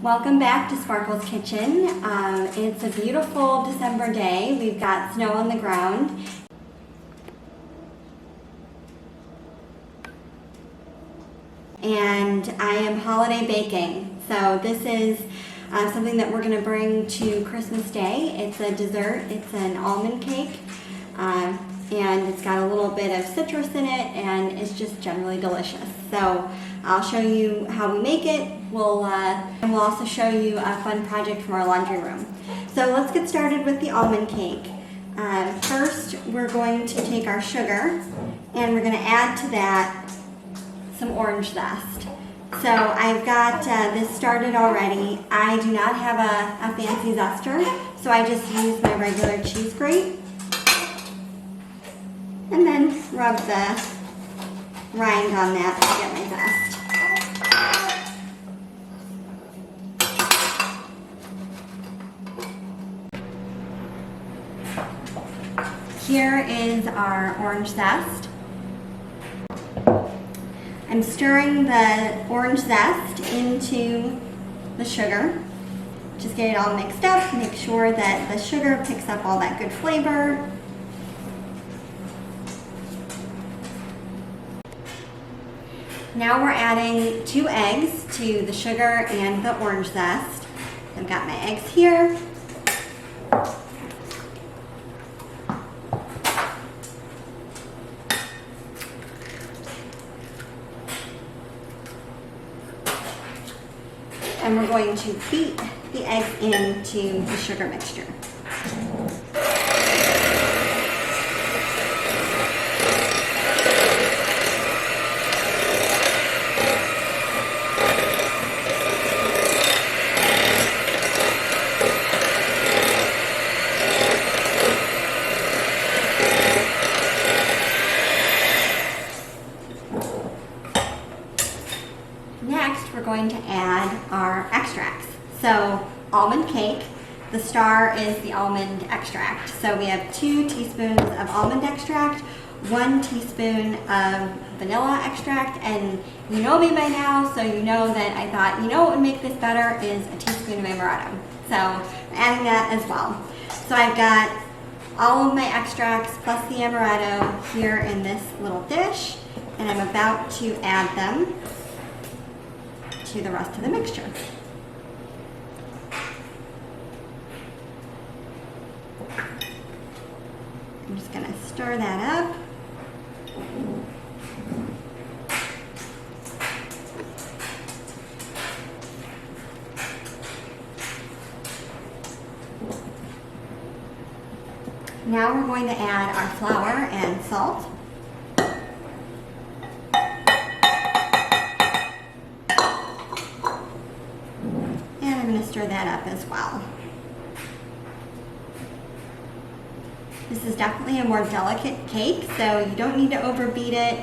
Welcome back to Sparkle's Kitchen. It's a beautiful December day. We've got snow on the ground. And I am holiday baking. So this is something that we're going to bring to Christmas Day. It's a dessert. It's an almond cake. And it's got a little bit of citrus in it, and it's just generally delicious. So I'll show you how we make it. And we'll also show you a fun project from our laundry room. So let's get started with the almond cake. First, we're going to take our sugar, and we're going to add to that some orange zest. So I've got this started already. I do not have a fancy zester, so I just use my regular cheese grate. And then rub the rind on that to get my zest. Here is our orange zest. I'm stirring the orange zest into the sugar. Just get it all mixed up, make sure that the sugar picks up all that good flavor. Now we're adding 2 eggs to the sugar and the orange zest. I've got my eggs here. And we're going to beat the eggs into the sugar mixture. Next, we're going to add our extracts. So, almond cake, the star is the almond extract. So we have 2 teaspoons of almond extract, 1 teaspoon of vanilla extract, and you know me by now, so you know that I thought, you know what would make this better is a teaspoon of Amaretto. So, I'm adding that as well. So I've got all of my extracts plus the Amaretto here in this little dish, and I'm about to add them to the rest of the mixture. I'm just going to stir that up. Now we're going to add our flour and salt. I'm going to stir that up as well. This is definitely a more delicate cake, so you don't need to overbeat it.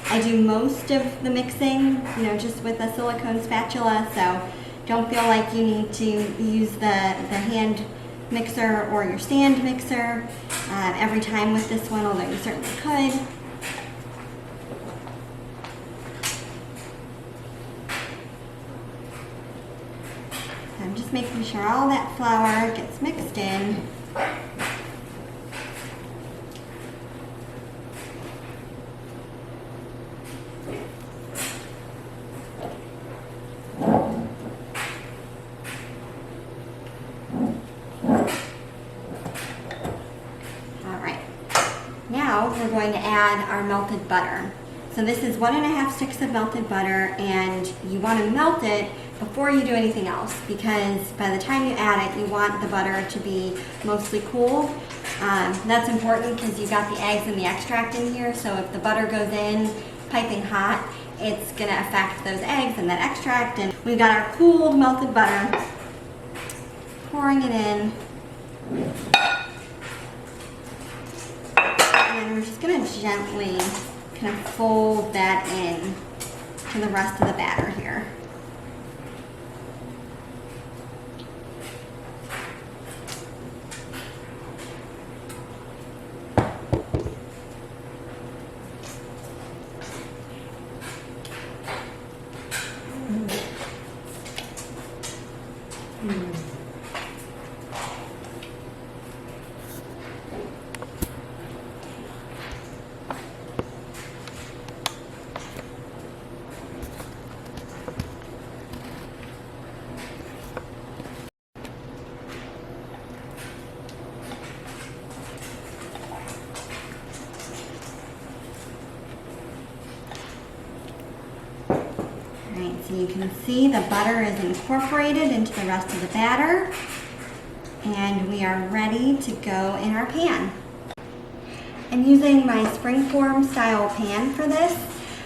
I do most of the mixing, just with a silicone spatula, so don't feel like you need to use the hand mixer or your stand mixer every time with this one, although you certainly could. I'm just making sure all that flour gets mixed in. All right. Now we're going to add our melted butter. So this is 1.5 sticks of melted butter, and you want to melt it before you do anything else, because by the time you add it, you want the butter to be mostly cool. That's important because you've got the eggs and the extract in here, so if the butter goes in piping hot, it's going to affect those eggs and that extract. And we've got our cooled melted butter, pouring it in. And we're just going to gently kind of fold that in to the rest of the batter here. Alright, so you can see the butter is incorporated into the rest of the batter, and we are ready to go in our pan. I'm using my springform style pan for this.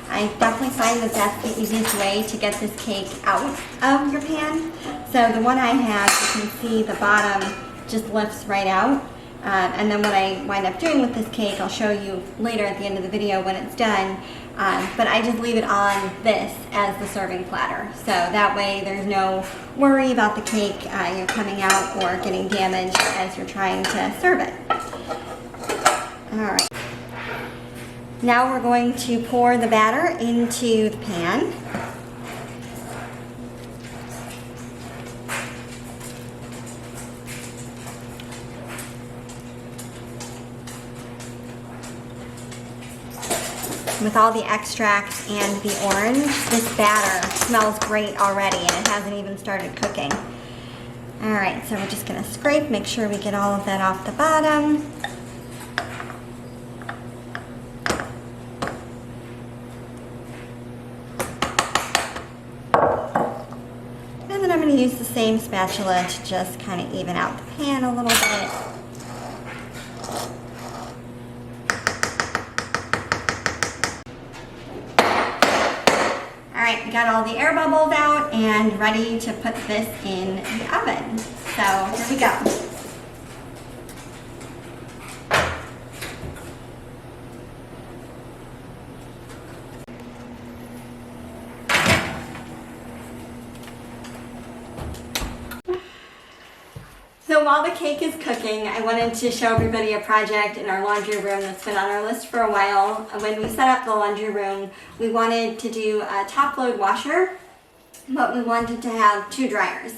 I definitely find that that's the easiest way to get this cake out of your pan. So the one I have, you can see the bottom just lifts right out. And then what I wind up doing with this cake, I'll show you later at the end of the video when it's done. But I just leave it on this as the serving platter. So that way there's no worry about the cake coming out or getting damaged as you're trying to serve it. Alright. Now we're going to pour the batter into the pan. With all the extract and the orange, this batter smells great already, and it hasn't even started cooking. Alright, so we're just going to scrape, make sure we get all of that off the bottom. And then I'm going to use the same spatula to just kind of even out the pan a little bit. Alright, we got all the air bubbles out and ready to put this in the oven. So here we go. So while the cake is cooking, I wanted to show everybody a project in our laundry room that's been on our list for a while. When we set up the laundry room, we wanted to do a top load washer, but we wanted to have 2 dryers.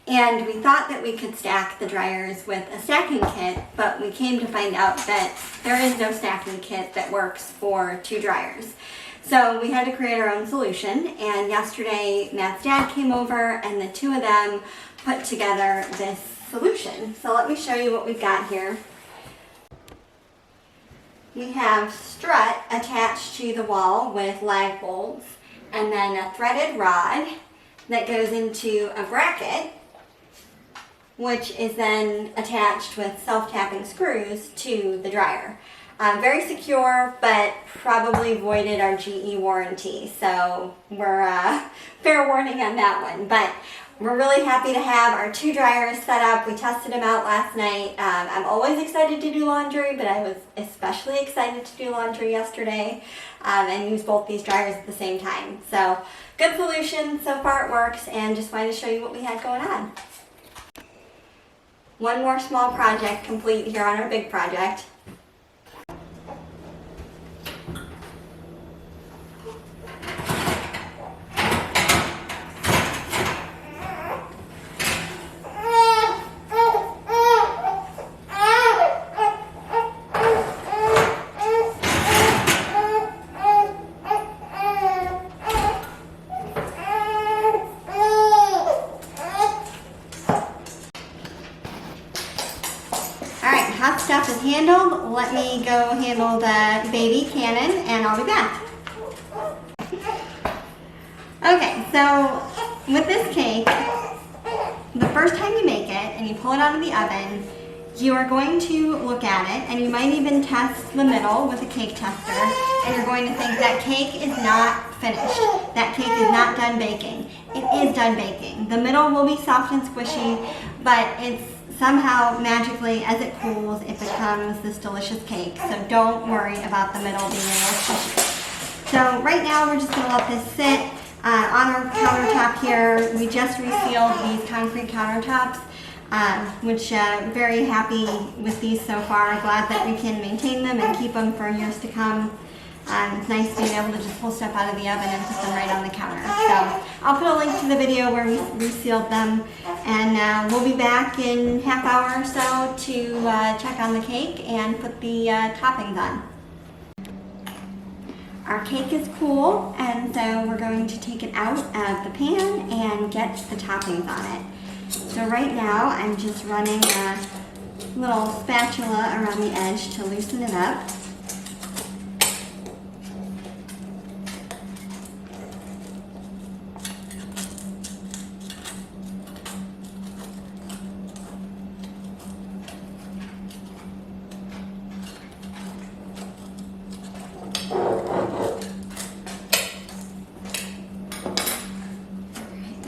And we thought that we could stack the dryers with a stacking kit, but we came to find out that there is no stacking kit that works for 2 dryers. So we had to create our own solution, and yesterday Matt's dad came over and the 2 of them put together this solution. So let me show you what we've got here. We have strut attached to the wall with lag bolts, and then a threaded rod that goes into a bracket, which is then attached with self-tapping screws to the dryer. Very secure, but probably voided our GE warranty, so we're fair warning on that one. But we're really happy to have our 2 dryers set up. We tested them out last night. I'm always excited to do laundry, but I was especially excited to do laundry yesterday and use both these dryers at the same time. So good solution, so far it works, and just wanted to show you what we had going on. One more small project complete here on our big project. Hot stuff is handled. Let me go handle the baby cannon and I'll be back. Okay, so with this cake, the first time you make it and you pull it out of the oven, you are going to look at it, and you might even test the middle with a cake tester, and you're going to think that cake is not finished. That cake is not done baking. It is done baking. The middle will be soft and squishy, but it's somehow magically, as it cools, it becomes this delicious cake. So don't worry about the middle being a little squishy. So right now we're just going to let this sit on our countertop here. We just resealed these concrete countertops, which very happy with these so far. Glad that we can maintain them and keep them for years to come. It's nice being able to just pull stuff out of the oven and put them right on the counter. So I'll put a link to the video where we resealed them, and we'll be back in half hour or so to check on the cake and put the toppings on. Our cake is cool, and so we're going to take it out of the pan and get the toppings on it. So right now I'm just running a little spatula around the edge to loosen it up.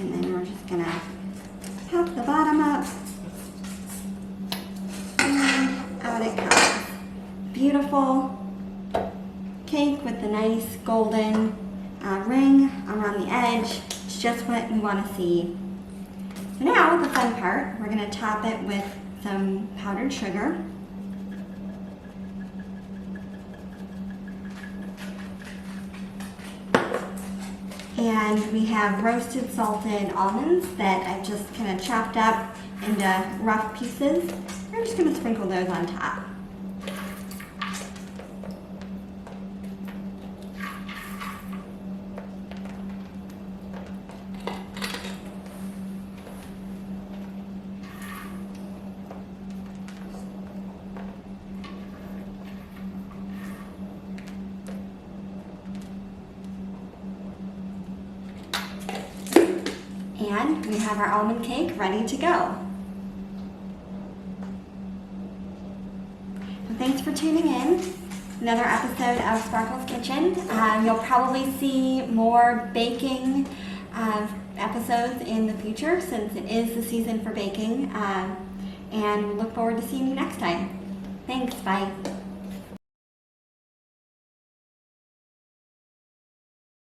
And then we're just gonna pop the bottom up, and out it comes. Beautiful cake with the nice golden ring around the edge. It's just what we want to see. So now the fun part, we're gonna top it with some powdered sugar. And we have roasted salted almonds that I've just kind of chopped up into rough pieces. We're just going to sprinkle those on top. And we have our almond cake ready to go. Well, thanks for tuning in. Another episode of Sparkle's Kitchen. You'll probably see more baking episodes in the future since it is the season for baking. And we look forward to seeing you next time. Thanks, bye.